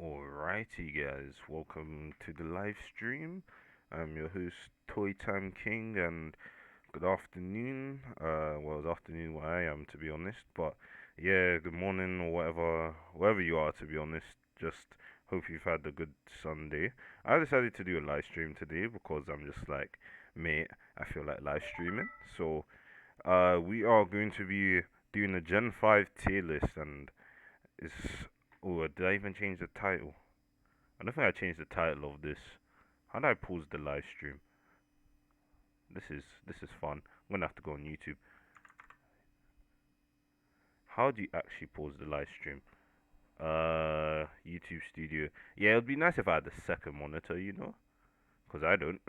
Alrighty, guys, welcome to the live stream. I'm your host, Toy Time King, and good afternoon. Well, it's afternoon where I am, to be honest, but yeah, good morning or whatever, wherever you are, to be honest. Just hope you've had a good Sunday. I decided to do a live stream today because I'm just like, mate, I feel like live streaming. So, we are going to be doing a Gen 5 tier list, and it's. Oh, did I even change the title? I don't think I changed the title of this. How do I pause the live stream? This is fun. I'm gonna have to go on YouTube. How do you actually pause the live stream? YouTube Studio. Yeah, it'd be nice if I had a second monitor, because I don't.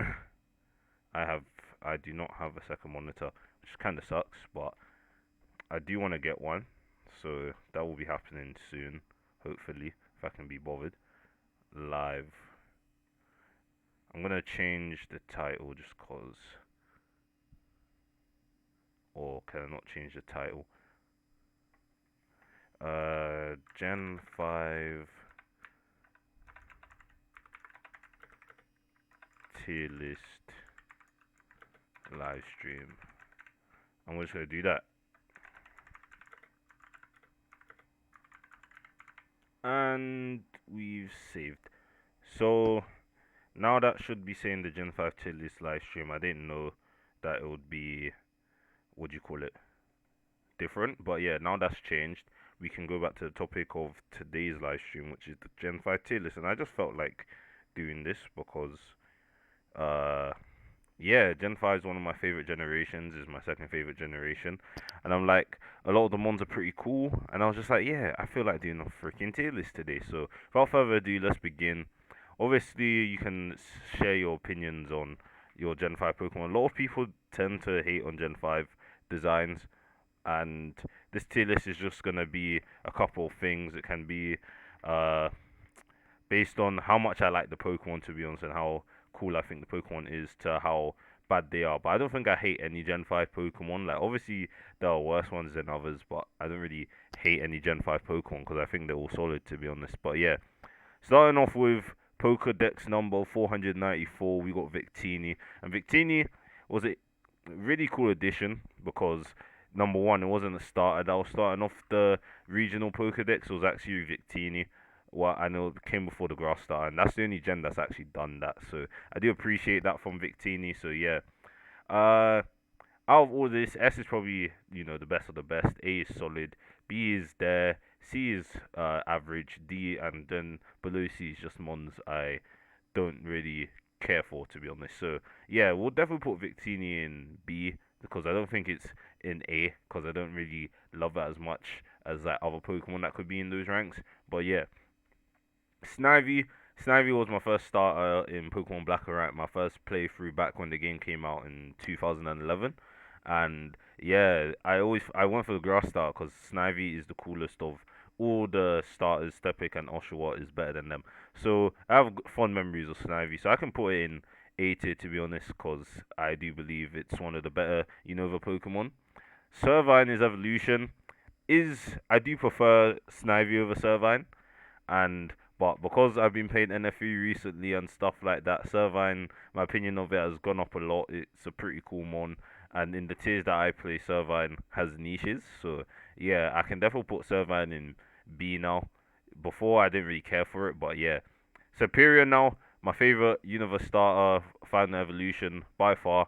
I have, I do not have a second monitor, which kind of sucks, but I do want to get one, so that will be happening soon, hopefully, if I can be bothered. Live. I'm gonna change the title just cause, or can I not change the title? Gen 5 tier list live stream. I'm just gonna do that. And we've saved. So now that should be saying the Gen 5 tier list live stream. I didn't know that it would be, what do you call it, different. But yeah, now that's changed. We can go back to the topic of today's live stream, which is the Gen 5 tier list. And I just felt like doing this because uh yeah, Gen 5 is one of my favorite generations, is my second favorite generation. And I'm like, a lot of the ones are pretty cool. And I was just like, yeah, I feel like doing a freaking tier list today. So without further ado, let's begin. Obviously, you can share your opinions on your Gen 5 Pokemon. A lot of people tend to hate on Gen 5 designs. And this tier list is just going to be a couple of things. It can be uh, based on how much I like the Pokemon, to be honest, and how cool I think the Pokemon is, to how bad they are. But I don't think I hate any Gen 5 Pokemon. Like, obviously, there are worse ones than others, but I don't really hate any Gen 5 Pokemon because I think they're all solid, to be honest. But yeah, starting off with Pokedex number 494, we got Victini. And Victini was a really cool addition because, number one, it wasn't a starter that was starting off the regional Pokedex, it was actually Victini. Well, I know it came before the grass starter, and that's the only gen that's actually done that. So I do appreciate that from Victini. So yeah, uh, out of all this, S is probably the best of the best. A is solid. B is there. C is average. D, and then below C is just mons I don't really care for, to be honest. So yeah, we'll definitely put Victini in B because I don't think it's in A because I don't really love it as much as like other Pokemon that could be in those ranks. But yeah, Snivy. Snivy was my first starter in Pokemon Black and White, my first playthrough back when the game came out in 2011. And yeah, I went for the grass starter because Snivy is the coolest of all the starters. Stepic and Oshawott is better than them. So I have fond memories of Snivy. So I can put it in A tier, to be honest, because I do believe it's one of the better Unova Pokemon. Servine is evolution. I do prefer Snivy over Servine, and but because I've been playing NFE recently and stuff like that, Servine, my opinion of it has gone up a lot. It's a pretty cool mon, and in the tiers that I play, Servine has niches. So yeah, I can definitely put Servine in B now. Before I didn't really care for it, but yeah, Superior now. My favorite Universe starter, Final Evolution by far.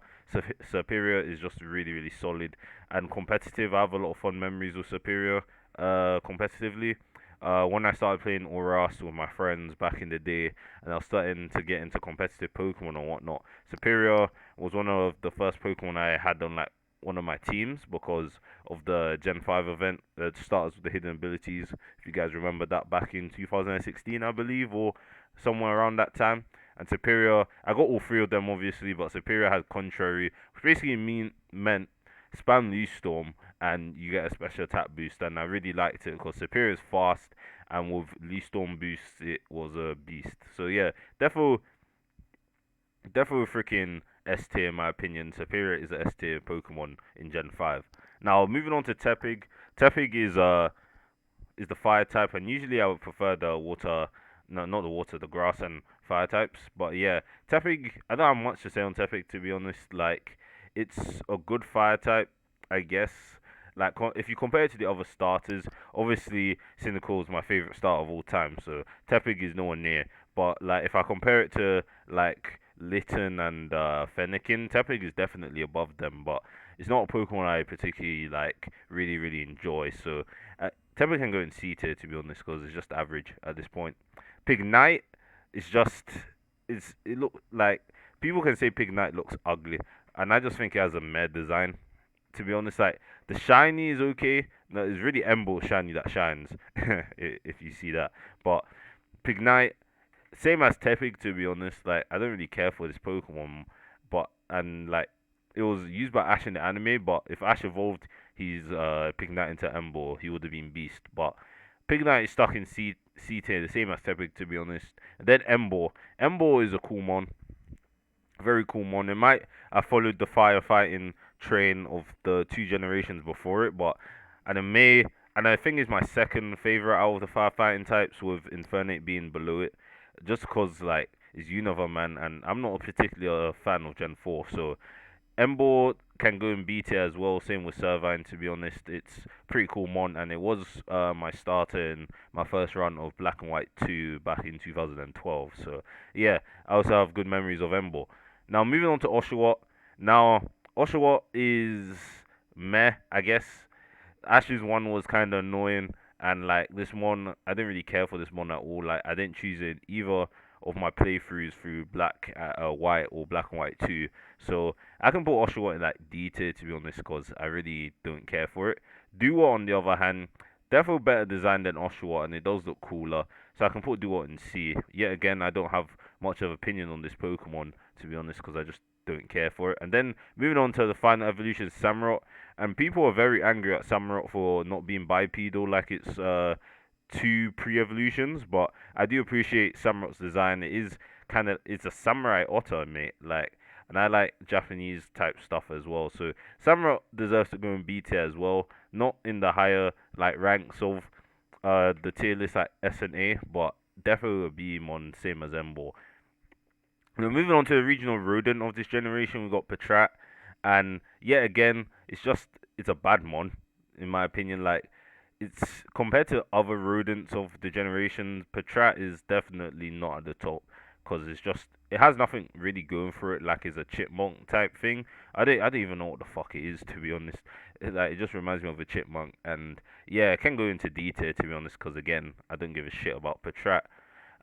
Superior is just really really solid and competitive. I have a lot of fun memories with Superior competitively. When I started playing Oras with my friends back in the day, and I was starting to get into competitive Pokemon and whatnot, Superior was one of the first Pokemon I had on like one of my teams because of the Gen 5 event, the starters with the hidden abilities. If you guys remember that back in 2016, I believe, or somewhere around that time. And Superior, I got all three of them obviously, but Superior had Contrary, which basically meant spam Leaf Storm and you get a special attack boost. And I really liked it because Superior is fast, and with Leaf Storm boost, it was a beast. So yeah, definitely, definitely freaking S tier in my opinion. Superior is a S tier Pokemon in Gen 5. Now moving on to Tepig. Tepig is the fire type, and usually I would prefer the water no, not the water, the grass and fire types. But yeah, Tepig, I don't have much to say on Tepig to be honest. Like, it's a good fire type, I guess. Like, if you compare it to the other starters, obviously Cynical is my favorite starter of all time, so Tepig is nowhere near. But like, if I compare it to like Litten and Fennekin, Tepig is definitely above them. But it's not a Pokemon I particularly like, really enjoy. So Tepig can go in C tier to be honest, because it's just average at this point. Pignite is just it look like people can say Pignite looks ugly, and I just think it has a meh design. To be honest, like the shiny is okay. No, it's really Embo shiny that shines, if you see that. But Pignite, same as Tepig, to be honest. Like I don't really care for this Pokemon, but and like it was used by Ash in the anime. But if Ash evolved his Pignite into Embo, he would have been Beast. But Pignite is stuck in C tier, the same as Tepig, to be honest. And then Embo. Embo is a cool mon, very cool mon. It might have followed the firefighting train of the two generations before it, but and it may, and I think it's my second favorite out of the firefighting types, with Infernape being below it, just because like it's Unova man, and I'm not particularly a fan of Gen 4, so Embo can go in B tier as well. Same with Servine. To be honest, it's pretty cool mon, and it was my starter in my first run of Black and White 2 back in 2012. So yeah, I also have good memories of Embo. Now moving on to Oshawott. Now Oshawott is meh, I guess. Ash's one was kind of annoying, and like this one, I didn't really care for this one at all. Like I didn't choose it either of my playthroughs through Black White or Black and White 2. So I can put Oshawott in like D tier to be honest, because I really don't care for it. Duo on the other hand, definitely better design than Oshawott, and it does look cooler. So I can put Duo in C. Yet again, I don't have much of opinion on this Pokemon to be honest, because I just don't care for it. And then moving on to the final evolution, Samurott. And people are very angry at Samurott for not being bipedal like it's two pre-evolutions, but I do appreciate Samurott's design. It is kind of, it's a samurai otter, mate. Like, and I like Japanese type stuff as well. So Samurott deserves to go in B tier as well, not in the higher like ranks of the tier list like S and A, but definitely a B mon, same as Embo. Now, moving on to the regional rodent of this generation, we've got Patrat, and yet again, it's a bad mon, in my opinion. Like, it's compared to other rodents of the generation, Patrat is definitely not at the top, because it has nothing really going for it. Like, it's a chipmunk type thing. I don't even know what the fuck it is, to be honest. It just reminds me of a chipmunk, and yeah, it can go into detail to be honest, because again, I don't give a shit about Patrat.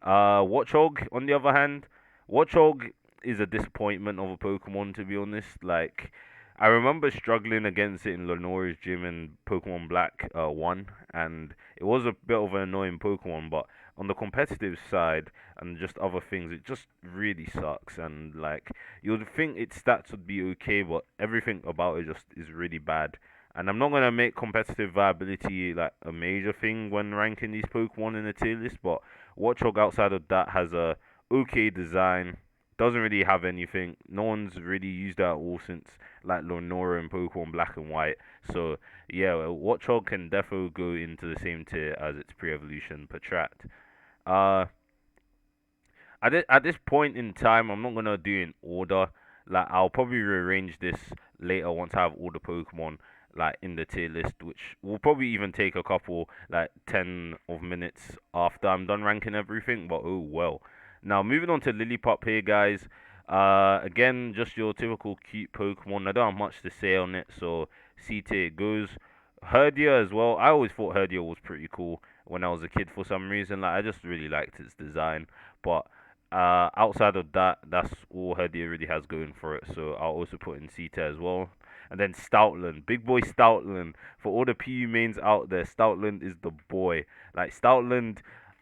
Watchog, on the other hand, Watchog is a disappointment of a Pokemon, to be honest. Like, I remember struggling against it in Lenore's gym in Pokemon Black 1, and it was a bit of an annoying Pokemon, but on the competitive side and just other things, it just really sucks. And, like, you would think its stats would be okay, but everything about it just is really bad. And I'm not going to make competitive viability like a major thing when ranking these Pokemon in the tier list, but Watchog outside of that has a okay design. Doesn't really have anything. No one's really used that at all since like Lenora and Pokemon Black and White. So yeah, Watchog can definitely go into the same tier as its pre-evolution Patrat. Uh, at this point in time, I'm not gonna do in order. Like I'll probably rearrange this later once I have all the Pokemon like in the tier list, which will probably even take a couple like 10 of minutes after I'm done ranking everything. But oh well. Now moving on to Lillipup here, guys. Again, just your typical cute Pokemon. I don't have much to say on it, so C tier it goes. Herdia as well. I always thought Herdia was pretty cool when I was a kid for some reason. Like I just really liked its design, but outside of that, that's all Herdia really has going for it. So I'll also put in C tier as well. And then Stoutland, big boy Stoutland. For all the PU mains out there, Stoutland is the boy. Like Stoutland,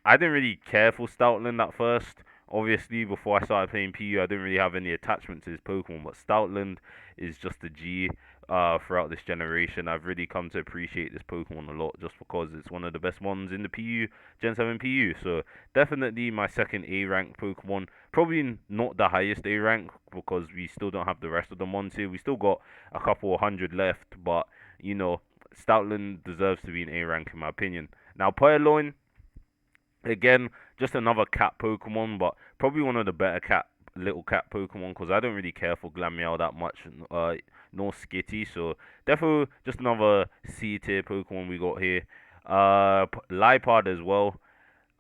I didn't really care for Stoutland at first. Obviously, before I started playing PU, I didn't really have any attachment to this Pokemon. But Stoutland is just a G throughout this generation. I've really come to appreciate this Pokemon a lot just because it's one of the best ones in the PU, Gen 7 PU. So definitely my second A rank Pokemon. Probably not the highest A rank because we still don't have the rest of the mons here. We still got a couple of hundred left, but you know, Stoutland deserves to be an A rank in my opinion. Now Purloin, Again, just another cat Pokemon, but probably one of the better little cat Pokemon because I don't really care for Glameow that much, nor Skitty. So definitely just another C tier Pokemon we got here. Lipard as well.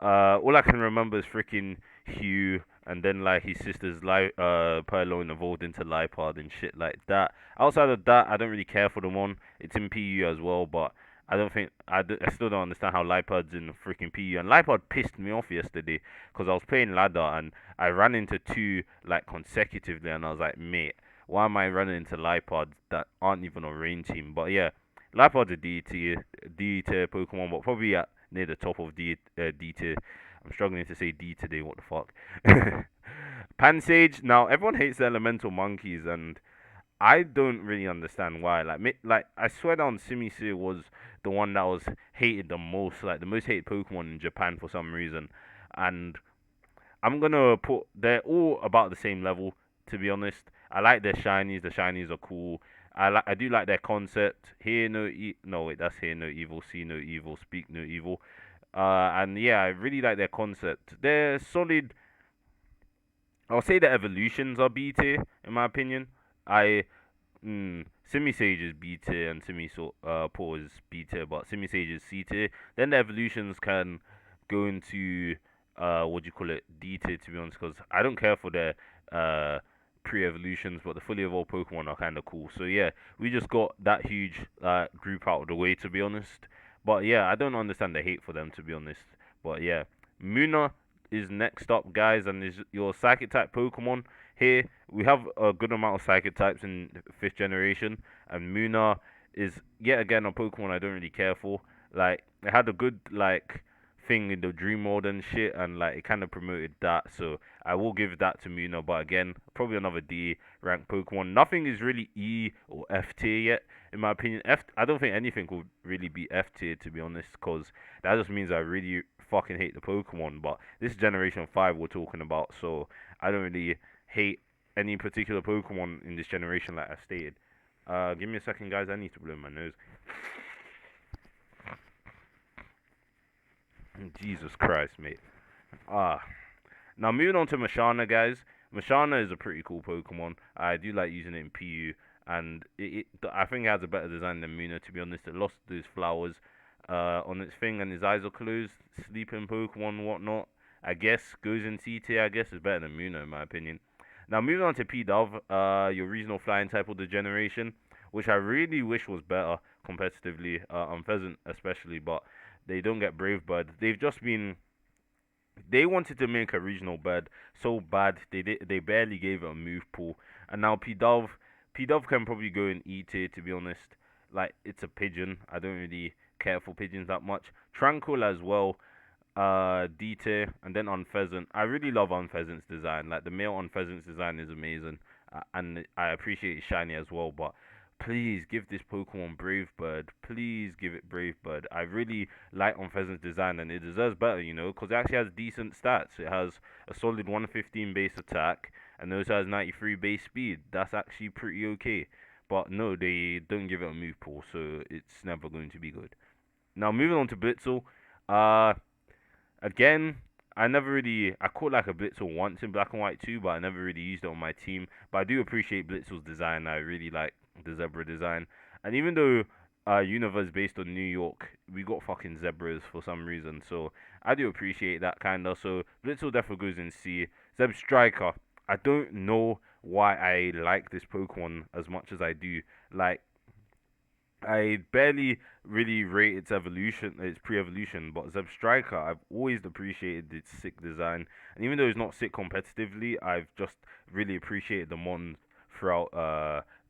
All I can remember is freaking Hugh, and then like his sister's Purloin evolved into Lipard and shit like that. Outside of that, I don't really care for the one. It's in PU as well, but I don't think I still don't understand how Lipard's in freaking PU. And Lipard pissed me off yesterday because I was playing ladder and I ran into two like consecutively, and I was like, mate, why am I running into Lipards that aren't even on rain team? But yeah, Lipard's a D tier Pokemon, but probably at near the top of D tier. I'm struggling to say D today. What the fuck? Pansage. Now everyone hates the elemental monkeys, and I don't really understand why. Like I swear down, Simisu was the one that was hated the most, like the most hated Pokemon in Japan for some reason. And I'm gonna put they're all about the same level. To be honest, I like their shinies. The shinies are cool. I do like their concept. Hear no no wait, that's hear no evil, see no evil, speak no evil. And yeah, I really like their concept. They're solid. I'll say the evolutions are B tier in my opinion. I Simisage is B tier and Paw is B tier, but Simisage is C tier. Then the evolutions can go into what do you call it, D tier to be honest, because I don't care for the pre-evolutions, but the fully evolved Pokemon are kind of cool. So yeah, we just got that huge group out of the way to be honest. But yeah, I don't understand the hate for them to be honest. But yeah, Muna is next up, guys, and is your Psychic type Pokemon. Here we have a good amount of Psychic types in fifth generation, and Muna is yet again a Pokemon I don't really care for. Like it had a good like thing in the Dream World and shit, and like it kind of promoted that, so I will give that to Muna. But again, probably another D rank Pokemon. Nothing is really E or F tier yet, in my opinion. I don't think anything will really be F tier to be honest, because that just means I really fucking hate the Pokemon. But this generation 5 we're talking about, so I don't really hate any particular Pokemon in this generation, like I stated. Give me a second, guys. I need to blow my nose. Jesus Christ, mate. Ah. Now moving on to Mashana, guys. Mashana is a pretty cool Pokemon. I do like using it in PU, and I think it has a better design than Muna. To be honest, it lost those flowers on its thing, and his eyes are closed. Sleeping Pokemon, whatnot. I guess goes in C tier. I guess is better than Muna in my opinion. Now moving on to P-Dove, your regional flying type of the generation, which I really wish was better competitively, on Pheasant especially, but they don't get Brave Bird. They wanted to make a regional bird so bad they barely gave it a move pool, and now P-Dove can probably go in E tier to be honest. Like it's a pigeon. I don't really care for pigeons that much. Tranquil as well, D tier, and then on Pheasant. I really love on Pheasant's design. Like the male on Pheasant's design is amazing, and I appreciate it's shiny as well. But please give this Pokemon Brave Bird. Please give it Brave Bird. I really like on Pheasant's design, and it deserves better, because it actually has decent stats. It has a solid 115 base attack, and it also has 93 base speed. That's actually pretty okay. But no, they don't give it a move pool, so it's never going to be good. Now moving on to Blitzel. Uh, Again, I caught like a Blitzel once in Black and White too, but I never really used it on my team. But I do appreciate Blitzel's design. I really like the zebra design. And even though Unova is based on New York, we got fucking zebras for some reason. So I do appreciate that kinda. So Blitzel definitely goes in C. Zeb Striker. I don't know why I like this Pokemon as much as I do. Like I barely really rate its evolution, its pre-evolution, but Zeb Striker, I've always appreciated its sick design, and even though it's not sick competitively, I've just really appreciated the mon throughout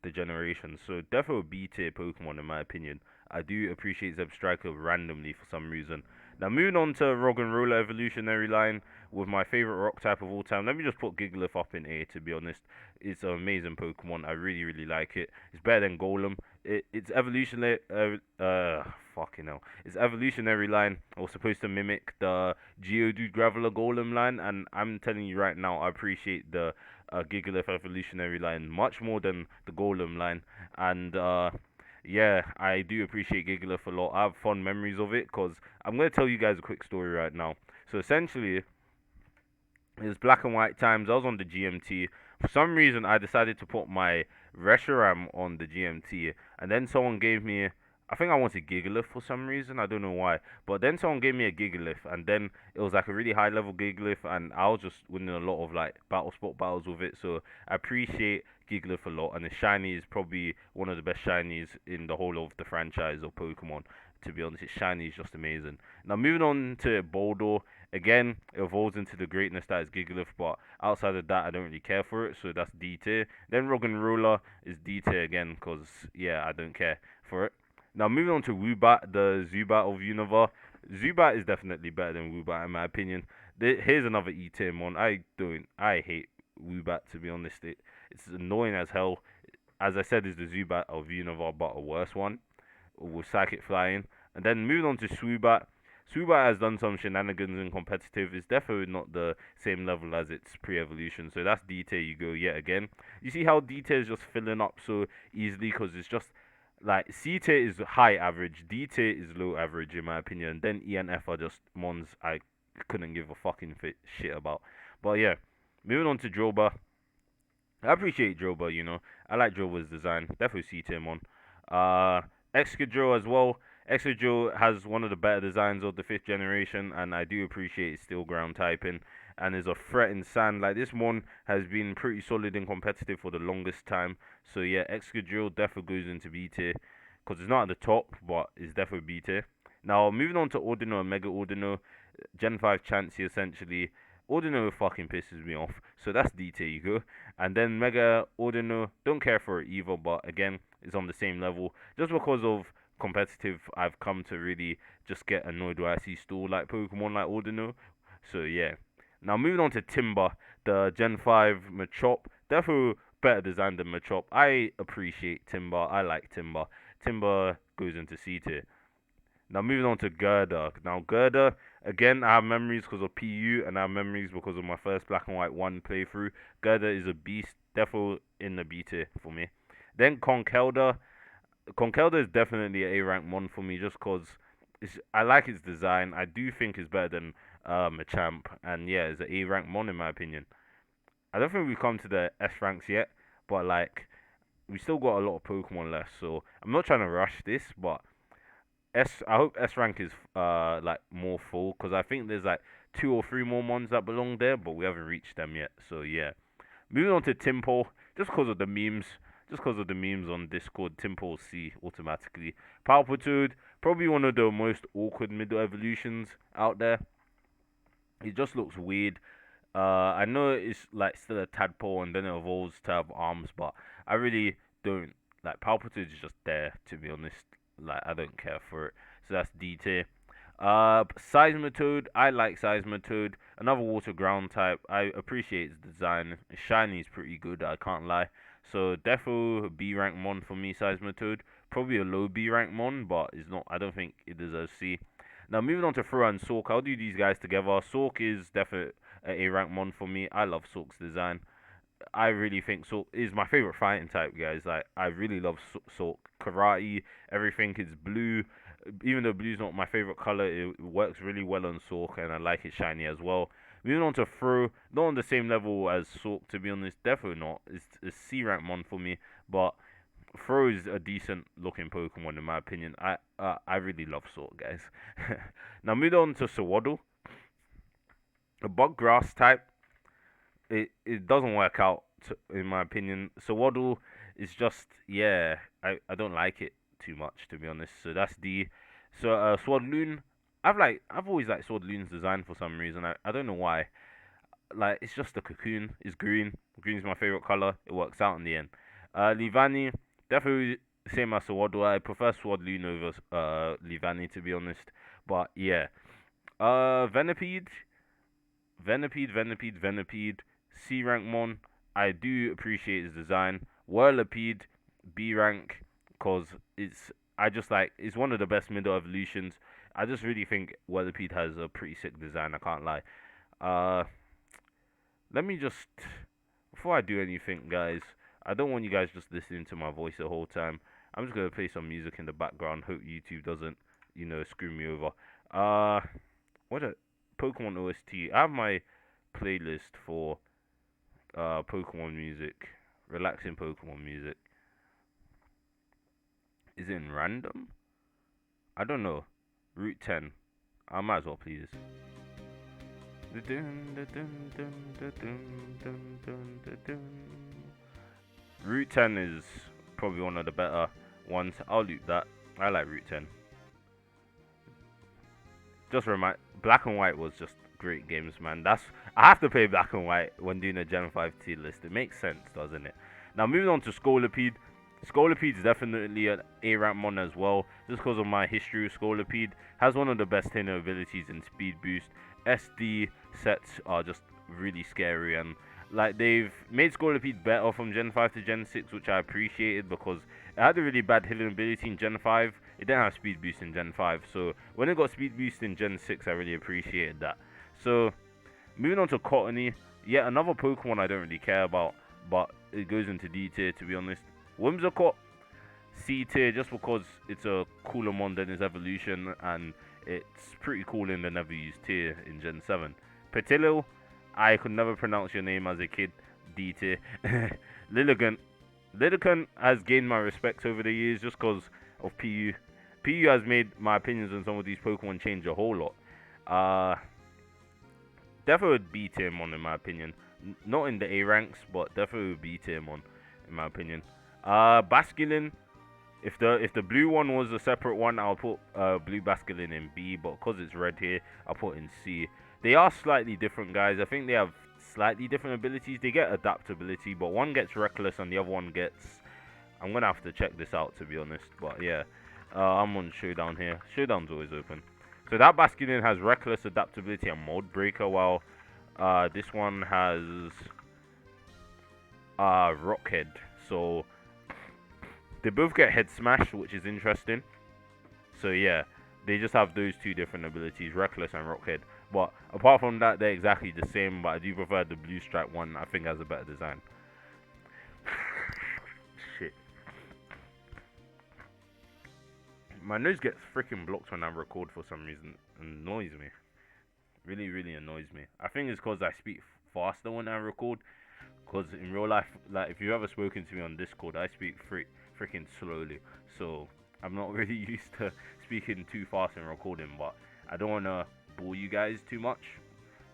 the generations. So definitely a B tier Pokemon in my opinion. I do appreciate Zeb Striker randomly for some reason. Now moving on to Roggenrola evolutionary line with my favorite rock type of all time. Let me just put Gigalith up in A. To be honest, it's an amazing Pokemon. I really like it. It's better than Golem. Its evolutionary fucking hell. Its evolutionary line was supposed to mimic the Geodude Graveler Golem line, and I'm telling you right now, I appreciate the Gigalith evolutionary line much more than the Golem line, and yeah, I do appreciate Gigalith a lot. I have fond memories of it because I'm gonna tell you guys a quick story right now. So essentially, it was black and white times. I was on the GMT. For some reason, I decided to put my Reshiram on the GMT, and then someone gave me. I think I wanted Gigalith for some reason. I don't know why. But then someone gave me a Gigalith, and then it was like a really high level Gigalith, and I was just winning a lot of like battle spot battles with it. So I appreciate Gigalith a lot, and the shiny is probably one of the best shinies in the whole of the franchise of Pokemon. To be honest, its shiny is just amazing. Now moving on to Boldor. Again, it evolves into the greatness that is Gigalith, but outside of that, I don't really care for it, so that's D tier. Then Roggenrola is D tier again, because, yeah, I don't care for it. Now, moving on to Woobat, the Zubat of Unova. Zubat is definitely better than Woobat, in my opinion. Here's another E tier one. I hate Woobat, to be honest. It's annoying as hell. As I said, it's the Zubat of Unova, but a worse one, with Psychic Flying. And then moving on to Swoobat. Swoobat has done some shenanigans in competitive. It's definitely not the same level as its pre-evolution. So that's D tier you go yet again. You see how D tier is just filling up so easily because it's just like C tier is high average, D tier is low average in my opinion. Then E and F are just mons I couldn't give a fucking shit about. But yeah, moving on to Droba. I appreciate Droba, you know. I like Droba's design. Definitely C tier mon. Excadrill as well. Excadrill has one of the better designs of the 5th generation, and I do appreciate its steel ground typing, and is a threat in sand. Like, this one has been pretty solid in competitive for the longest time. So yeah, Excadrill definitely goes into B tier, because it's not at the top, but it's definitely B tier. Now, moving on to Ordino and Mega Ordino, Gen 5 Chansey essentially. Ordino fucking pisses me off, so that's D tier you go. And then Mega Ordino, don't care for it either, but again, it's on the same level. Just because of competitive, I've come to really just get annoyed when I see stall like Pokemon like Ordino. So yeah. Now moving on to Timber, the Gen 5 Machop. Definitely better design than Machop. I appreciate Timber. I like Timber. Timber goes into C tier. Now moving on to Gerda. Now Gerda, again, I have memories because of PU, and I have memories because of my first Black and White 1 playthrough. Gerda is a beast, definitely in the B tier for me. Then Conkelda. Conkelda is definitely an A rank mon for me just because I like its design. I do think it's better than Machamp, and yeah, it's an A rank mon in my opinion. I don't think we've come to the S ranks yet, but like we still got a lot of Pokemon left, so I'm not trying to rush this, but I hope S rank is like more full because I think there's like 2 or 3 more mons that belong there, but we haven't reached them yet. So yeah, moving on to Timpo, just because of the memes. Just because of the memes on Discord, Timpo C automatically. Palpitude, probably one of the most awkward middle evolutions out there. It just looks weird. I know it's like still a tadpole and then it evolves to have arms, but I really don't like Palpitude is just there to be honest. Like I don't care for it. So that's D tier. Seismitoad, I like Seismitoad. Another water ground type. I appreciate its design. Its shiny is pretty good, I can't lie. So defo B rank mon for me, Seismitoad. Probably a low B rank mon, but it's not. I don't think it deserves C. Now moving on to Throw and Sork, I'll do these guys together. Sork is definitely a rank mon for me. I love Sork's design. I really think Sork is my favorite fighting type, guys. Like I really love Sork. Karate, everything is blue. Even though blue's not my favorite color, it works really well on Sork, and I like it shiny as well. Moving on to Throw, not on the same level as Sork, to be honest. Definitely not. It's a C rank mon for me, but Throw is a decent looking Pokemon in my opinion. I really love Sork, guys. Now moving on to Sawaddle, a bug grass type. It doesn't work out in my opinion. Sawaddle is just yeah. I don't like it too much to be honest. So that's D. So Swadloon. I've always liked Swadloon's design for some reason. I don't know why. Like it's just a cocoon. It's green. Green's my favorite color. It works out in the end. Livani, definitely same as Swaddle. I prefer Swadloon over Livani to be honest. But yeah. Venipede. Venipede. C rank mon. I do appreciate his design. Whirlipede, B rank, cause I just like it's one of the best middle evolutions. I just really think Whirlipede has a pretty sick design. I can't lie. Uh, let me just before I do anything, guys. I don't want you guys just listening to my voice the whole time. I'm just gonna play some music in the background. Hope YouTube doesn't, screw me over. What a Pokemon OST. I have my playlist for Pokemon music, relaxing Pokemon music. Is it in random? I don't know. Route 10. I might as well please. Route 10 is probably one of the better ones. I'll loop that. I like Route 10. Just remind, Black and White was just great games, man. I have to play Black and White when doing a Gen 5 tier list. It makes sense, doesn't it? Now moving on to Scolipede. Scolipede is definitely an A rank mon as well, just because of my history with Scolipede. Has one of the best trainer abilities in Speed Boost. SD sets are just really scary, and like they've made Scolipede better from Gen 5 to Gen 6, which I appreciated because it had a really bad healing ability in Gen 5. It didn't have Speed Boost in Gen 5, so when it got Speed Boost in Gen 6, I really appreciated that. So moving on to Cottony, yet another Pokemon I don't really care about, but it goes into D tier to be honest. Whimsicott, C tier, just because it's a cooler mon than his evolution, and it's pretty cool in the never used tier in Gen 7. Petilil, I could never pronounce your name as a kid, D tier. Lilligant has gained my respect over the years just because of PU. PU has made my opinions on some of these Pokemon change a whole lot. Definitely B tier mon in my opinion. Not in the A ranks, but definitely B tier mon in my opinion. Basculin, if the blue one was a separate one, I'll put blue Basculin in B, but because it's red here, I'll put in C. They are slightly different, guys. I think they have slightly different abilities. They get adaptability, but one gets reckless and the other one gets... I'm going to have to check this out, to be honest, but yeah. I'm on Showdown here. Showdown's always open. So that Basculin has reckless adaptability and Mold Breaker, while this one has Rockhead. So they both get Head Smash, which is interesting. So yeah, they just have those two different abilities, Reckless and Rockhead. But apart from that, they're exactly the same, but I do prefer the blue stripe one. I think has a better design. Shit. My nose gets freaking blocked when I record for some reason. It annoys me. Really, really annoys me. I think it's because I speak faster when I record. Because in real life, like if you've ever spoken to me on Discord, I speak freaking slowly. So I'm not really used to speaking too fast and recording. But I don't want to bore you guys too much.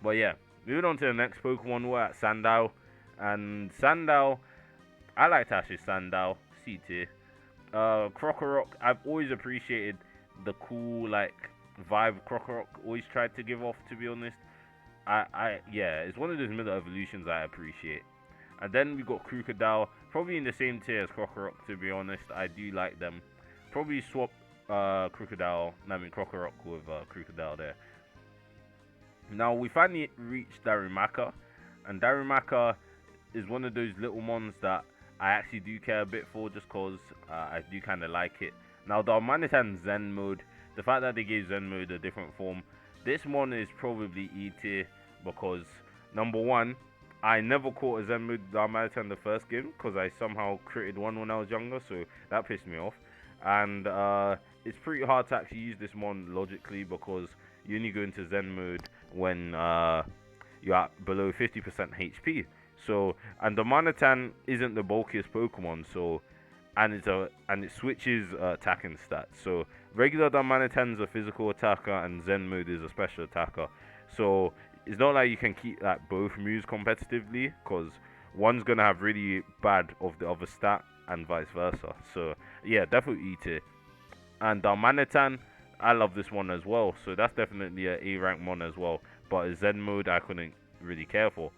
But yeah, moving on to the next Pokemon, we're at Sandile. And Sandile, I like Tash's Sandile, C tier. Krokorok, I've always appreciated the cool like vibe Krokorok always tried to give off, to be honest. Yeah, it's one of those middle evolutions I appreciate. And then we got Crocodile, probably in the same tier as Krokorok, to be honest. I do like them. Probably swap Krokorok with Crocodile there. Now we finally reached Darumaka, and Darumaka is one of those little mons that I actually do care a bit for, just cause I do kind of like it. Now the Darmanitan Zen mode, the fact that they gave Zen mode a different form, this one is probably E tier because number one, I never caught a Zen mode Darmanitan the first game because I somehow created one when I was younger, so that pissed me off. And it's pretty hard to actually use this mon logically because you only go into Zen mode when you're at below 50% HP. So, and the Darmanitan isn't the bulkiest Pokemon, so and it switches attacking stats. So regular Darmanitan's a physical attacker and Zen mode is a special attacker. So it's not like you can keep like both moves competitively, because one's gonna have really bad of the other stat and vice versa. So yeah, definitely E tier. And Darmanitan, I love this one as well. So that's definitely a A rank mon as well. But a Zen mode I couldn't really care for.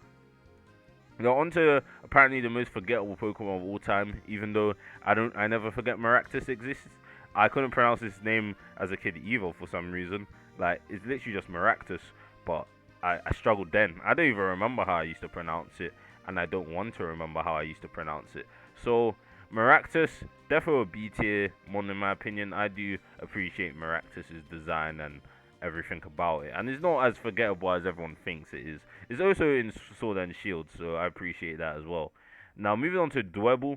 Now on to apparently the most forgettable Pokemon of all time, even though I never forget Maractus exists. I couldn't pronounce his name as a kid either for some reason. Like, it's literally just Maractus, but I struggled then. I don't even remember how I used to pronounce it, and I don't want to remember how I used to pronounce it. So, Maractus, definitely a B tier mon in my opinion. I do appreciate Maractus' design and everything about it, and it's not as forgettable as everyone thinks it is. It's also in Sword and Shield, so I appreciate that as well. Now moving on to Dwebble,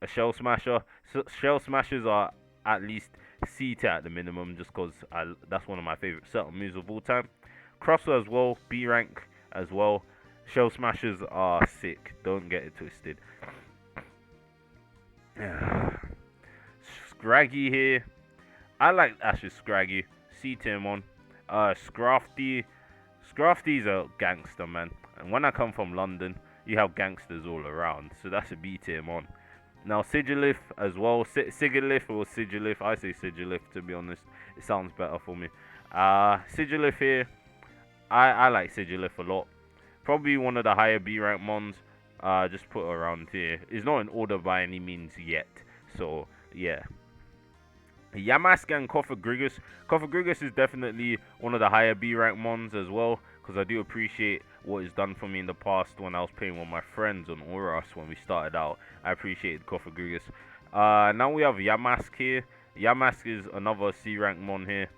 a Shell Smasher. So Shell Smashers are at least C tier at the minimum, just because that's one of my favorite setup moves of all time. Crosser as well, B rank as well. Shell Smashers are sick. Don't get it twisted. Scraggy here. I like Ash's Scraggy. C tier one. Scrafty. Scrafty's a gangster, man. And when I come from London, you have gangsters all around. So that's a B tier one. Now Sigilif as well. Sigilif or Sigilif. I say Sigilif to be honest. It sounds better for me. Sigilif here. I like Sigilif a lot. Probably one of the higher B rank mons. Just put around here. It's not in order by any means yet. So yeah. Yamask and Kofagrigus. Kofagrigus is definitely one of the higher B rank mons as well, because I do appreciate what it's done for me in the past when I was playing with my friends on Oras when we started out. I appreciated Kofagrigus. Now we have Yamask here. Yamask is another C rank mon here.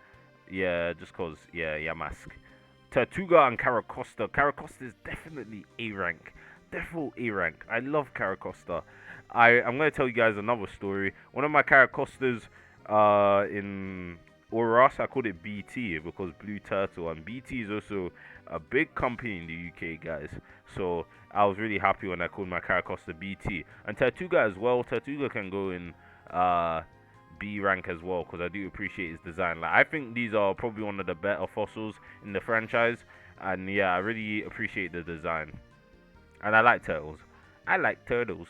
Yeah, just cause, yeah, Yamask. Tortuga and Caracosta. Caracosta is definitely A rank. Default A rank. I love Caracosta. I'm going to tell you guys another story. One of my Caracostas in Oras, I called it BT because Blue Turtle, and BT is also a big company in the UK, guys. So I was really happy when I called my Caracosta BT. And Tortuga as well. Tortuga can go in B rank as well, because I do appreciate his design. Like, I think these are probably one of the better fossils in the franchise, and yeah, I really appreciate the design. And I like turtles. I like turtles.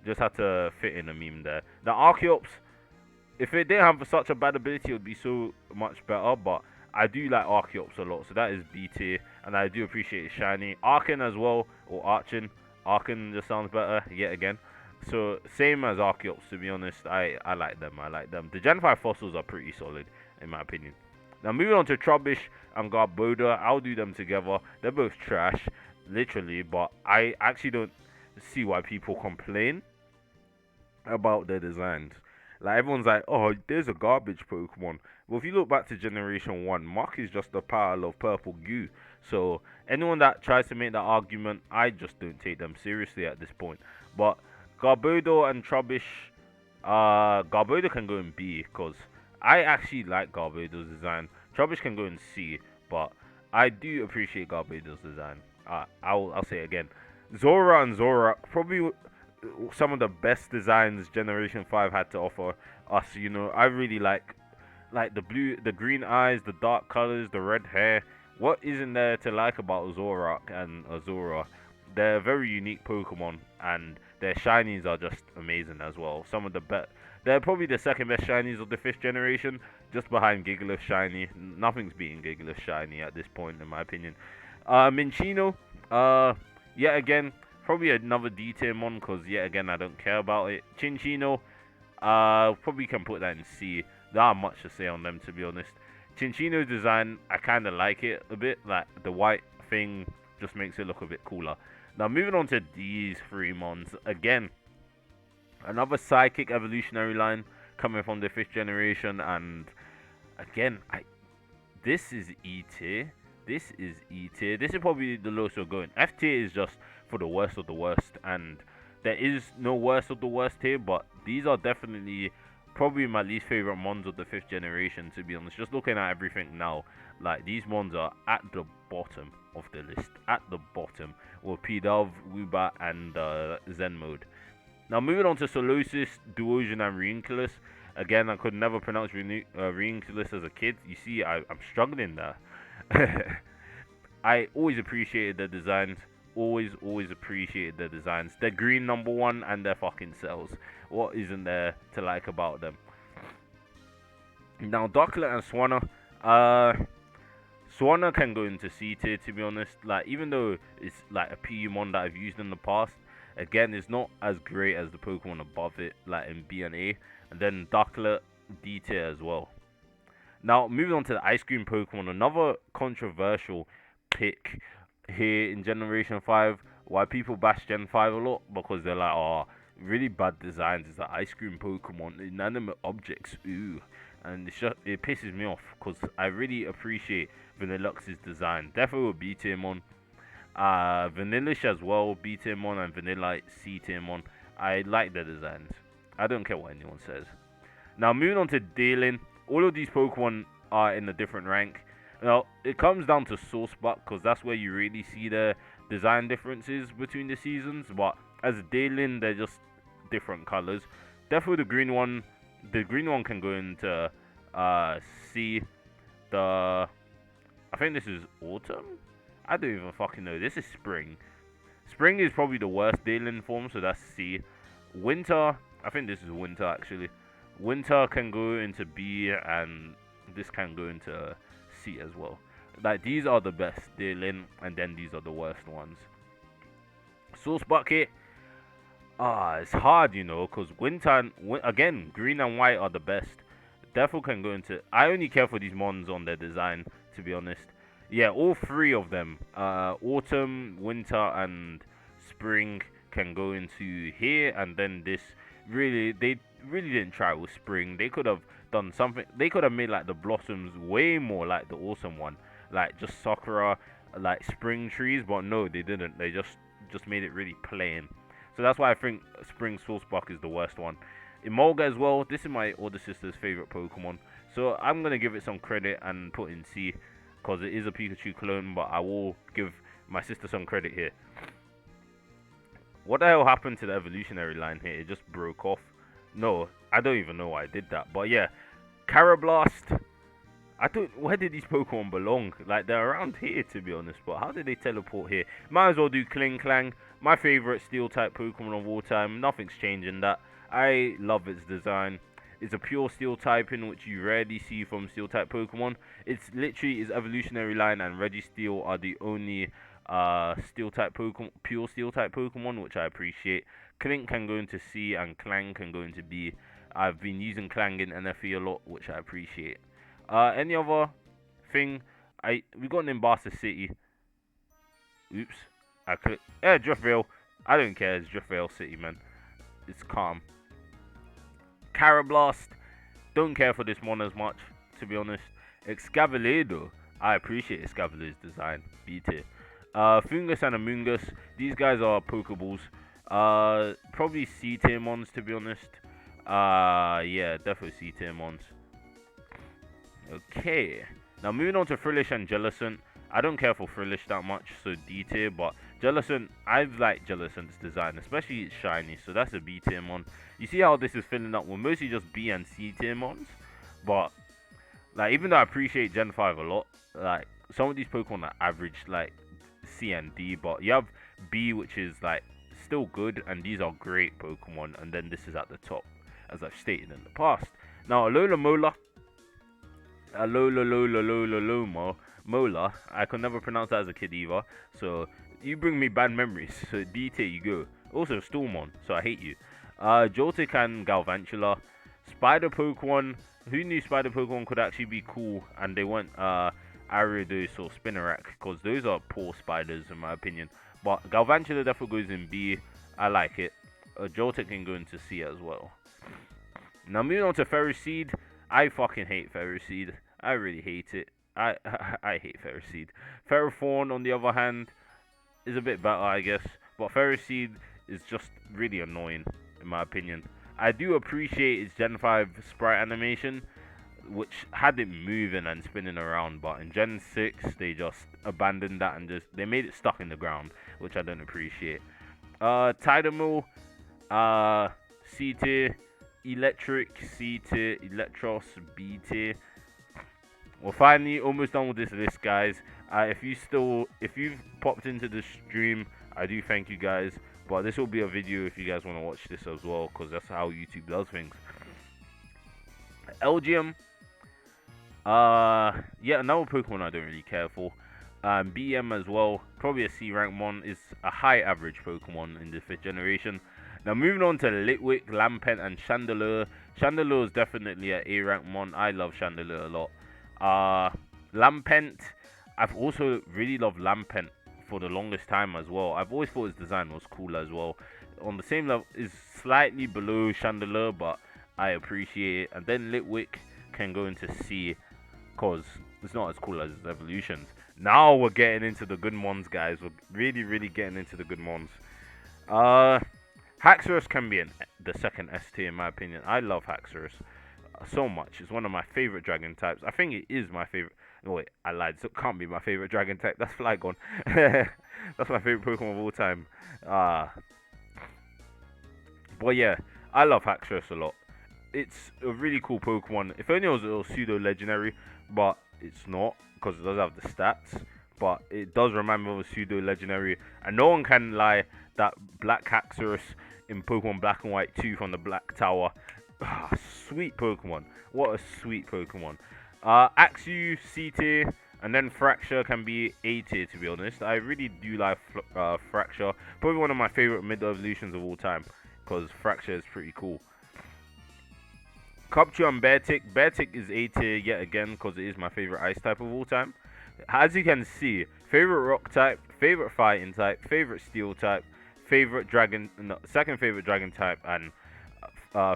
Just had to fit in a meme there. The Archeops, if it didn't have such a bad ability, it would be so much better. But I do like Archeops a lot, so that is B tier, and I do appreciate it shiny. Archen as well, or Archen. Archen just sounds better yet again. So same as Archeops, to be honest. I like them. I like them. The Gen 5 fossils are pretty solid in my opinion. Now moving on to Trubbish and Garboda, I'll do them together. They're both trash, literally, but I actually don't see why people complain about their designs. Like, everyone's like, oh, there's a garbage Pokemon. Well, if you look back to Generation 1, Mach is just a pile of purple goo. So anyone that tries to make that argument, I just don't take them seriously at this point. But Garboda and Trubbish, Garboda can go in B, because I actually like Garboda's design. Trubbish can go in C, but I do appreciate Garboda's design. I'll say it again. Zora and Zorak, probably some of the best designs Generation 5 had to offer us. You know, I really like the green eyes, the dark colors, the red hair. What isn't there to like about Zorak and Azora? They're very unique Pokemon, and their shinies are just amazing as well. Some of the best. They're probably the second best shinies of the 5th generation, just behind Gigalith shiny. Nothing's beating Gigalith shiny at this point, in my opinion. Minchino, yet again, probably another D tier mon, because yet again I don't care about it. Chinchino, probably can put that in C. There aren't much to say on them, to be honest. Chinchino's design, I kind of like it a bit. Like, the white thing just makes it look a bit cooler. Now moving on to these 3 mons. Again, another Psychic evolutionary line coming from the 5th generation, and again, this is E tier. This is E tier. This is probably the lowest we're going. F tier is just for the worst of the worst, and there is no worst of the worst here, but these are definitely probably my least favorite mons of the 5th generation, to be honest. Just looking at everything now, like, these mons are at the bottom of the list. At the bottom, with Pidove, Woobat, and Zen mode. Now moving on to Solosis, Duosion, and Reinculus. Again, I could never pronounce Reinculus as a kid. You see, I'm struggling there. I always appreciated their designs. Always appreciated their designs. They're green #1 and their fucking cells. What isn't there to like about them? Now, Ducklet and Swanna. Swanna can go into C tier, to be honest. Like, even though it's like a PU mon that I've used in the past, again, it's not as great as the Pokemon above it, like in B and A. And then Ducklet, D tier as well. Now, moving on to the Ice Cream Pokemon, another controversial pick here in Generation 5. Why people bash Gen 5 a lot? Because they're like, oh, really bad designs. It's an ice cream Pokemon, inanimate objects, ooh. And it pisses me off, because I really appreciate Vanillux's design. Definitely a B tier mon. Vanillish as well, B tier mon, and Vanillite, C tier mon. I like their designs. I don't care what anyone says. Now, moving on to Dealing. All of these Pokemon are in a different rank. Now, it comes down to source buck because that's where you really see the design differences between the seasons. But as a daylin, they're just different colors. Definitely the green one can go into C. The I think this is autumn. I don't even fucking know. This is spring. Spring is probably the worst daylin form, so that's C. Winter, I think this is winter actually. Winter can go into B, and this can go into C as well. Like these are the best daylin, and then these are the worst ones. Source bucket, it's hard, because winter and again, green and white are the best. Defo can go into. I only care for these mons on their design, to be honest. Yeah, all three of them, autumn, winter, and spring, can go into here, and then this. Really, they really didn't try with spring. They could have done something. They could have made like the blossoms way more like the autumn one, like just sakura, like spring trees. But no, they didn't. They just made it really plain. So that's why I think Spring Sourcebuck is the worst one. Emolga as well. This is my older sister's favorite Pokemon. So I'm going to give it some credit and put in C. Because it is a Pikachu clone. But I will give my sister some credit here. What the hell happened to the evolutionary line here? It just broke off. No, I don't even know why I did that. But yeah. Carablast. Where did these Pokemon belong? Like, they're around here, to be honest, but how did they teleport here? Might as well do Kling Clang. My favorite Steel-type Pokemon of all time. Nothing's changing that. I love its design. It's a pure Steel typing, which you rarely see from Steel-type Pokemon. It's literally its evolutionary line and Registeel are the only Steel-type Pokemon, pure Steel-type Pokemon, which I appreciate. Klink can go into C and Clang can go into B. I've been using Clang in NFE a lot, which I appreciate. Any other thing? We got an Embasa City. Oops. I clicked. Yeah, Driftvale. I don't care. It's Driftvale City, man. It's calm. Carablast. Don't care for this one as much, to be honest. Excavalier, I appreciate Excavalier's design. B tier. Fungus and Amoongus. These guys are Pokeballs. Probably C tier mons, to be honest. Yeah, definitely C tier mons. Okay, now moving on to Frillish and Jellicent. I don't care for Frillish that much, so D tier, but Jellicent, I've liked Jellicent's design, especially it's shiny, so that's a B tier mon. You see how this is filling up with mostly just B and C tier mons, but like even though I appreciate Gen 5 a lot, like some of these Pokemon are average like C and D, but you have B which is like still good, and these are great Pokemon, and then this is at the top, as I've stated in the past. Now Alola Mola. Mola. I could never pronounce that as a kid either. So you bring me bad memories. So D tier you go. Also Stormon, so I hate you. Joltik and Galvantula. Spider Pokemon. Who knew Spider Pokemon could actually be cool? And they went Ariados or Spinarak, because those are poor spiders in my opinion. But Galvantula definitely goes in B. I like it. Joltik can go into C as well. Now moving on to Ferroseed. I fucking hate Ferroseed. I really hate it. I hate Ferroseed. Ferrothorn, on the other hand, is a bit better, I guess. But Ferroseed is just really annoying, in my opinion. I do appreciate its Gen 5 sprite animation, which had it moving and spinning around. But in Gen 6, they just abandoned that and they made it stuck in the ground, which I don't appreciate. Tydamil, C tier. Electric, C tier. Electros, B tier. We're finally almost done with this list, guys. If you've popped into the stream, I do thank you guys. But this will be a video if you guys want to watch this as well, because that's how YouTube does things. Elgium. Yeah, another Pokemon I don't really care for. BM as well. Probably a C rank mon. Is a high average Pokemon in the 5th generation. Now moving on to Litwick, Lampent, and Chandelure. Chandelure is definitely an A rank mon. I love Chandelure a lot. Lampent, I've also really loved Lampent for the longest time as well. I've always thought his design was cool as well. On the same level, is slightly below Chandelure, but I appreciate it. And then Litwick can go into C, because it's not as cool as his evolutions. Now we're getting into the good mons, guys. We're really getting into the good mons. Haxorus can be the second S tier in my opinion. I love Haxorus so much. It's one of my favorite dragon types. I think it is my favorite. No, wait, I lied. So it can't be my favorite dragon type. That's Flygon. That's my favorite Pokemon of all time. Uh, but yeah, I love Haxorus a lot. It's a really cool Pokemon. If only it was a little pseudo legendary, but it's not because it does have the stats. But it does remind me of a pseudo legendary, and no one can lie that Black Haxorus in Pokemon Black and White 2 from the Black Tower. Sweet Pokemon. What a sweet Pokemon. Axew, C tier, and then Fracture can be A tier, to be honest. I really do like Fracture. Probably one of my favorite mid evolutions of all time, because Fracture is pretty cool. Cubchoo and Beartick. Beartick is A tier yet again, because it is my favorite ice type of all time. As you can see, favorite rock type, favorite fighting type, favorite steel type, favorite dragon, no, second favorite dragon type, and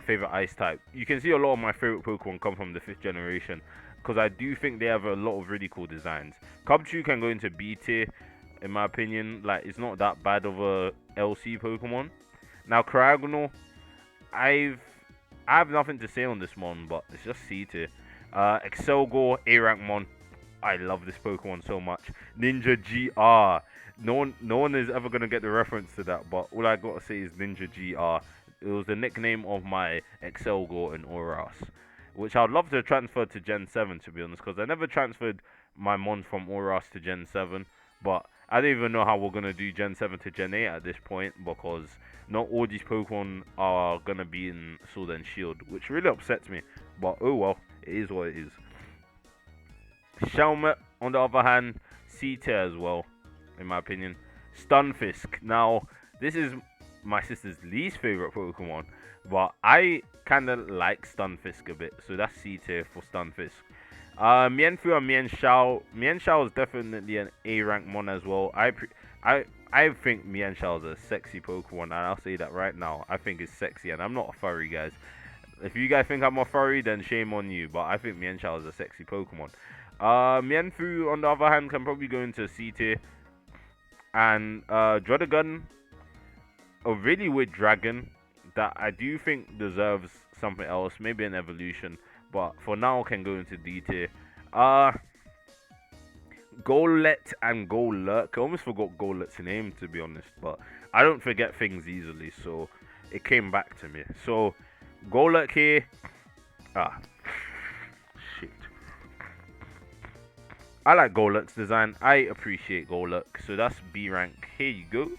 favorite ice type. You can see a lot of my favorite Pokemon come from the 5th generation, because I do think they have a lot of really cool designs. Cubchoo can go into B tier, in my opinion. Like, it's not that bad of a LC Pokemon. Now, Cryogonal, I have nothing to say on this one, but it's just C tier. Excelgor, A rank mon. I love this Pokemon so much. Ninja GR. No one is ever gonna get the reference to that, but all I gotta say is Ninja GR. It was the nickname of my Excelgor in Oras, which I'd love to transfer to Gen 7, to be honest, because I never transferred my Mon from Oras to Gen 7, but I don't even know how we're going to do Gen 7 to Gen 8 at this point, because not all these Pokemon are going to be in Sword and Shield, which really upsets me, but oh well, it is what it is. Shelmet, on the other hand, C tier as well, in my opinion. Stunfisk. Now, this is my sister's least favorite Pokemon, but I kind of like Stunfisk a bit, so that's C tier for Stunfisk. Mienfoo and Mienshao. Mienshao is definitely an A rank mon as well. I think Mienshao is a sexy Pokemon, and I'll say that right now. I think it's sexy, and I'm not a furry, guys. If you guys think I'm a furry, then shame on you, but I think Mienshao is a sexy Pokemon. Mienfoo, on the other hand, can probably go into C tier. And Drodagon, a really weird dragon that I do think deserves something else, maybe an evolution, but for now can go into D tier. Golett and Golurk. I almost forgot Golett's name, to be honest, but I don't forget things easily, so it came back to me. So Golurk here. Shit. I like Golurk's design. I appreciate Golurk, so that's B rank. Here you go.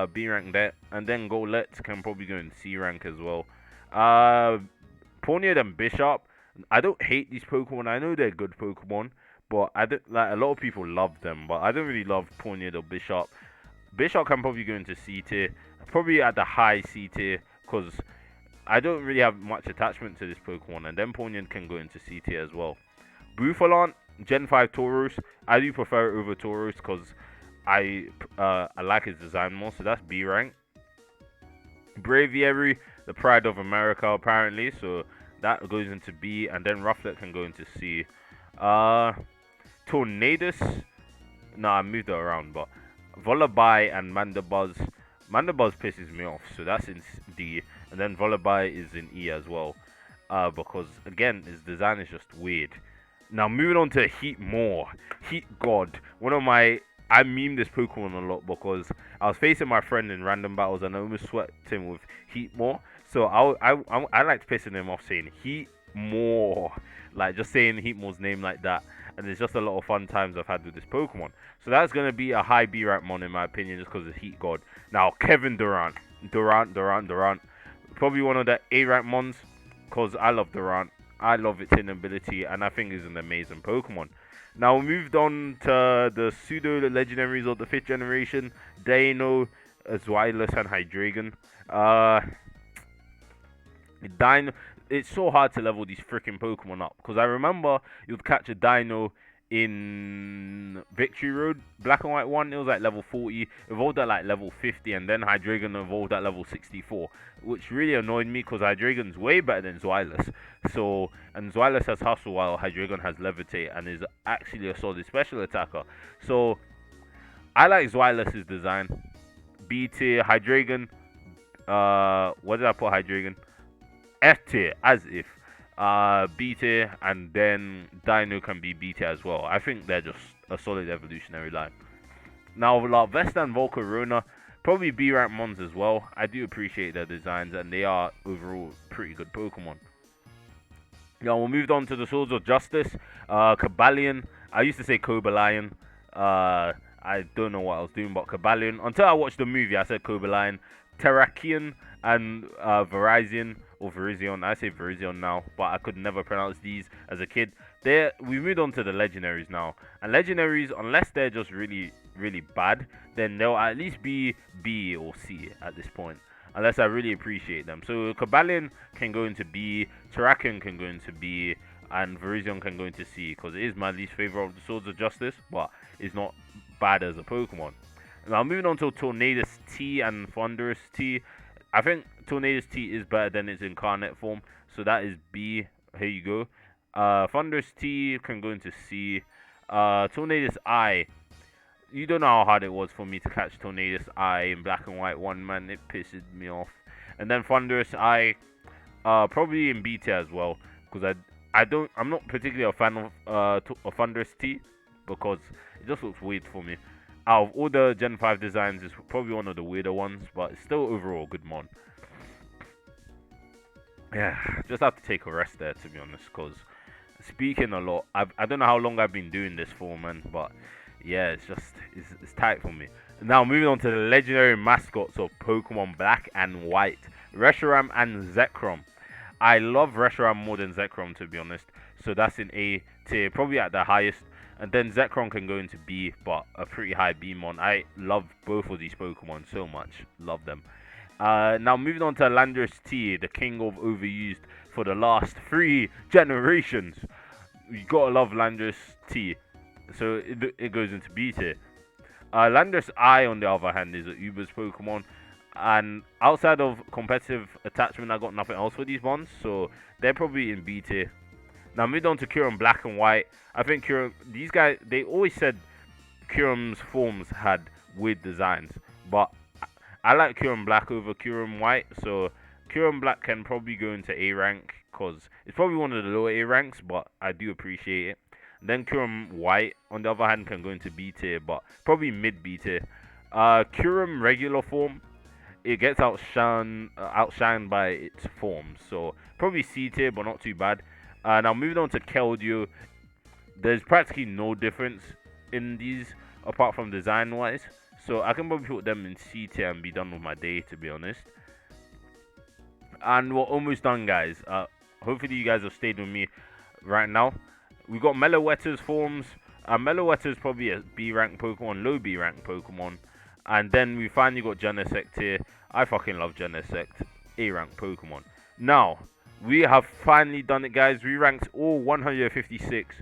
B rank there, and then Golett can probably go in C rank as well. Ponyard and Bishop. I don't hate these Pokemon. I know they're good Pokemon, but I don't like. A lot of people love them, but I don't really love Ponyard or Bishop. Bishop can probably go into C tier, probably at the high C tier, because I don't really have much attachment to this Pokemon, and then Ponyard can go into C tier as well. Buffalant, Gen 5 Tauros. I do prefer it over Tauros because I like his design more, so that's B rank. Braviary, the pride of America, apparently, so that goes into B, and then Rufflet can go into C. Tornadus, I moved it around, but Volabai and Mandibuzz. Mandibuzz pisses me off, so that's in D, and then Volabai is in E as well, because again, his design is just weird. Now moving on to Heatmor, Heat God, I meme this Pokemon a lot because I was facing my friend in random battles and I almost swept him with Heatmor. So I liked pissing him off saying Heatmor, like just saying Heatmor's name like that. And there's just a lot of fun times I've had with this Pokemon. So that's gonna be a high B rank mon in my opinion, just because it's Heat God. Now Kevin Durant, probably one of the A rank mons, because I love Durant. I love its ability, and I think it's an amazing Pokemon. Now we moved on to the pseudo legendaries of the 5th generation: Dino, Zweilous, and Hydreigon. Dino. It's so hard to level these freaking Pokemon up, because I remember you'd catch a Dino in Victory Road, Black and White 1. It was like level 40, evolved at like level 50, and then Hydreigon evolved at level 64, which really annoyed me because Hydreigon's way better than Zweilous. So, and Zweilous has Hustle while Hydreigon has Levitate and is actually a solid special attacker. So I like Zweilous' design. B tier. Hydreigon, what did I put Hydreigon? F tier, as if. B tier, and then Dino can be B tier as well. I think they're just a solid evolutionary line. Now, Larvesta and Volcarona, probably B rank mons as well. I do appreciate their designs, and they are overall pretty good Pokemon. Now, we moved on to the Swords of Justice. Cobalion. I used to say Cobalion. I don't know what I was doing, but Cobalion. Until I watched the movie, I said Cobalion. Terrakion and Virizion, or Virizion. I say Virizion now, but I could never pronounce these as a kid. We moved on to the legendaries now. And legendaries, unless they're just really, really bad, then they'll at least be B or C at this point. Unless I really appreciate them. So Cobalion can go into B, Terrakion can go into B, and Virizion can go into C, because it is my least favorite of the Swords of Justice, but it's not bad as a Pokemon. Now moving on to Tornadus T and Thunderous T. I think Tornadus T is better than its incarnate form, so that is B. Here you go. Thunderous T can go into C. Tornadus I. You don't know how hard it was for me to catch Tornadus I in Black and White 1, man. It pisses me off. And then Thunderous I, probably in B tier as well, because I'm not particularly a fan of Thunderous T, because it just looks weird for me. Out of all the Gen 5 designs, it's probably one of the weirder ones, but it's still overall a good mon. Yeah, just have to take a rest there, to be honest, because speaking a lot, I don't know how long I've been doing this for, man, but yeah, it's tight for me. Now moving on to the legendary mascots of Pokemon Black and White, Reshiram and Zekrom. I love Reshiram more than Zekrom, to be honest, so that's in A tier, probably at the highest. And then Zekrom can go into B, but a pretty high B mon. I love both of these Pokemon so much. Love them. Now moving on to Landorus T, the king of overused for the last 3 generations. You gotta love Landorus T. So it goes into B tier. Landorus I, on the other hand, is a Uber's Pokemon. And outside of competitive attachment, I got nothing else for these ones. So they're probably in B tier. Now moving on to Kyurem Black and White. I think Kyurem, these guys, they always said Kyurem's forms had weird designs. But I like Kyurem Black over Kyurem White. So Kyurem Black can probably go into A rank, because it's probably one of the lower A ranks, but I do appreciate it. Then Kyurem White, on the other hand, can go into B tier, but probably mid B tier. Kyurem regular form, it gets outshined by its form, so probably C tier, but not too bad. Now moving on to Keldeo, there's practically no difference in these apart from design wise, so I can probably put them in C tier and be done with my day, to be honest. And we're almost done, guys. Hopefully you guys have stayed with me right now. We got Meloetta's forms. Meloetta is probably a B rank Pokemon, low B rank Pokemon. And then we finally got Genesect here. I fucking love Genesect, A rank Pokemon. Now, we have finally done it, guys. We ranked all 156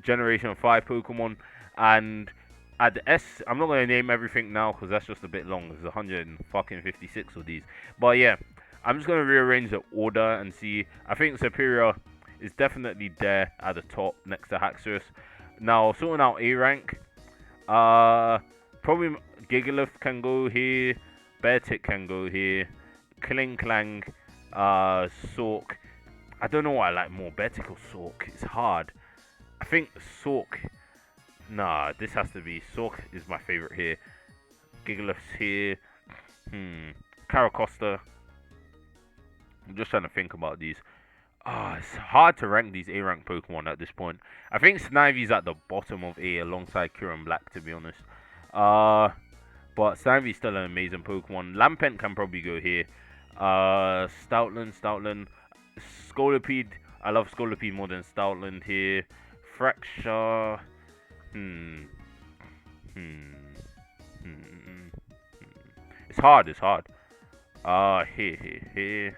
Generation 5 Pokemon. And at the S, I'm not going to name everything now, because that's just a bit long. There's 156 of these. But yeah, I'm just going to rearrange the order and see. I think Superior is definitely there at the top next to Haxorus. Now, sorting out A rank. Probably Gigalith can go here. Beartic can go here. Klinklang. Sork. I don't know what I like more, Beartic or Sork. It's hard. I think Sork. Nah, this has to be Sork is my favorite here. Gigalith's here. Caracosta. I'm just trying to think about these. It's hard to rank these A rank Pokemon at this point. I think Snivy's at the bottom of A alongside Kyurem Black, to be honest. But Snivy's still an amazing Pokemon. Lampent can probably go here. Stoutland. Scolipede. I love Scolipede more than Stoutland here. Fraxure. It's hard. Here.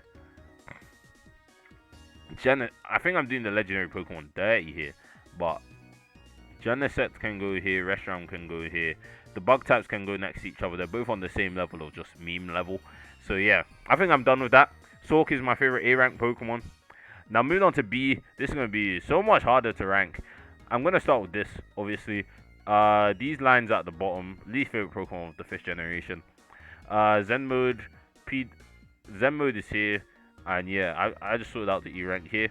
I think I'm doing the legendary Pokemon dirty here, but Genesect can go here, Reshiram can go here. The bug types can go next to each other. They're both on the same level of just meme level. So yeah, I think I'm done with that. Sork is my favorite A rank Pokemon. Now moving on to B, this is going to be so much harder to rank. I'm going to start with this, obviously. These lines at the bottom, least favorite Pokemon of the 5th generation. Zen mode is here. And yeah, I just sorted out the E rank here.